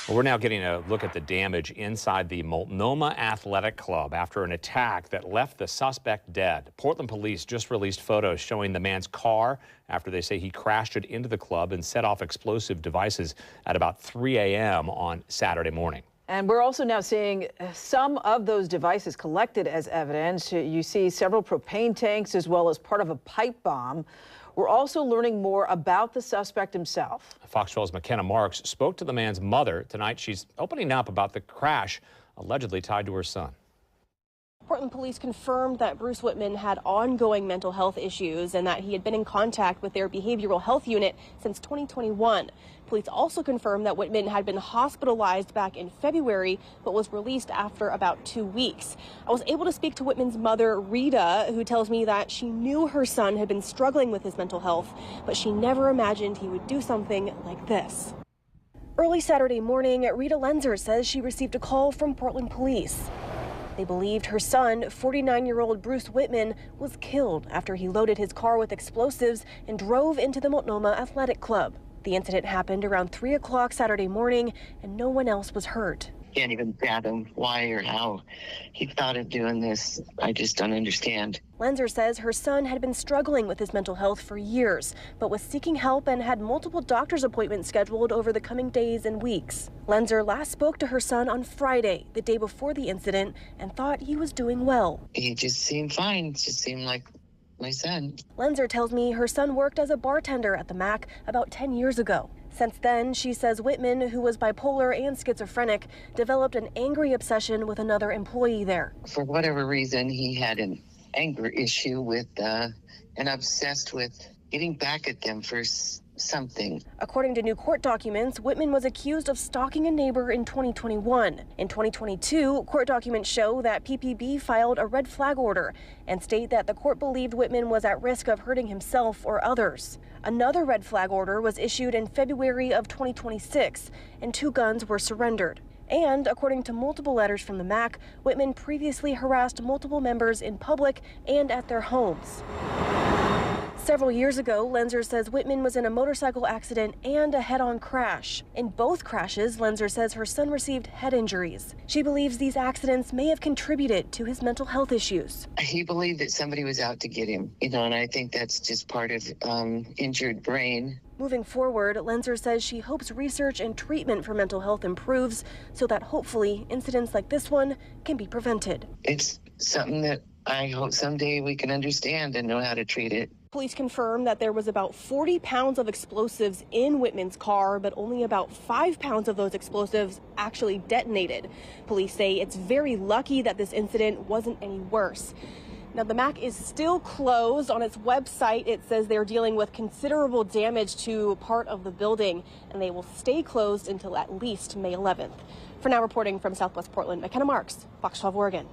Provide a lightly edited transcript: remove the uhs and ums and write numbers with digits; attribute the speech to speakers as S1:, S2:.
S1: Well, we're now getting a look at the damage inside the Multnomah Athletic Club after an attack that left the suspect dead. Portland police just released photos showing the man's car after they say he crashed it into the club and set off explosive devices at about 3 a.m. on Saturday morning.
S2: And we're also now seeing some of those devices collected as evidence. You see several propane tanks as well as part of a pipe bomb. We're also learning more about the suspect himself. Fox 12's McKenna Marks spoke to the man's mother tonight. She's opening up about the crash allegedly tied to her son.
S3: Portland police confirmed that Bruce Whitman had ongoing mental health issues and that he had been in contact with their behavioral health unit since 2021. Police also confirmed that Whitman had been hospitalized back in February, but was released after about 2 weeks. I was able to speak to Whitman's mother, Rita, who tells me that she knew her son had been struggling with his mental health, but she never imagined he would do something like this. Early Saturday morning, Rita Lenzer says she received a call from Portland police. They believed her son, 49-year-old Bruce Whitman, was killed after he loaded his car with explosives and drove into the Multnomah Athletic Club. The incident happened around 3 o'clock Saturday morning, and no one else was hurt.
S4: Can't even fathom why or how he thought of doing this. I just don't understand.
S3: Lenzer says her son had been struggling with his mental health for years, but was seeking help and had multiple doctor's appointments scheduled over the coming days and weeks. Lenzer last spoke to her son on Friday, the day before the incident, and thought he was doing well.
S4: He just seemed fine. It just seemed like my son.
S3: Lenzer tells me her son worked as a bartender at the MAC about 10 years ago. Since then, she says Whitman, who was bipolar and schizophrenic, developed an angry obsession with another employee there.
S4: For whatever reason, he had an anger issue with and obsessed with getting back at them for something.
S3: According to new court documents, Whitman was accused of stalking a neighbor in 2021. In 2022, court documents show that PPB filed a red flag order and state that the court believed Whitman was at risk of hurting himself or others. Another red flag order was issued in February of 2026, and 2 guns were surrendered. And according to multiple letters from the MAC, Whitman previously harassed multiple members in public and at their homes. Several years ago, Lenzer says Whitman was in a motorcycle accident and a head-on crash. In both crashes, Lenzer says her son received head injuries. She believes these accidents may have contributed to his mental health issues.
S4: He believed that somebody was out to get him, and I think that's just part of injured brain.
S3: Moving forward, Lenzer says she hopes research and treatment for mental health improves so that hopefully incidents like this one can be prevented.
S4: It's something that I hope someday we can understand and know how to treat it.
S3: Police confirmed that there was about 40 pounds of explosives in Whitman's car, but only about 5 pounds of those explosives actually detonated. Police say it's very lucky that this incident wasn't any worse. Now, the MAC is still closed. On its website, it says they're dealing with considerable damage to part of the building, and they will stay closed until at least May 11th. For now, reporting from Southwest Portland, McKenna Marks, Fox 12 Oregon.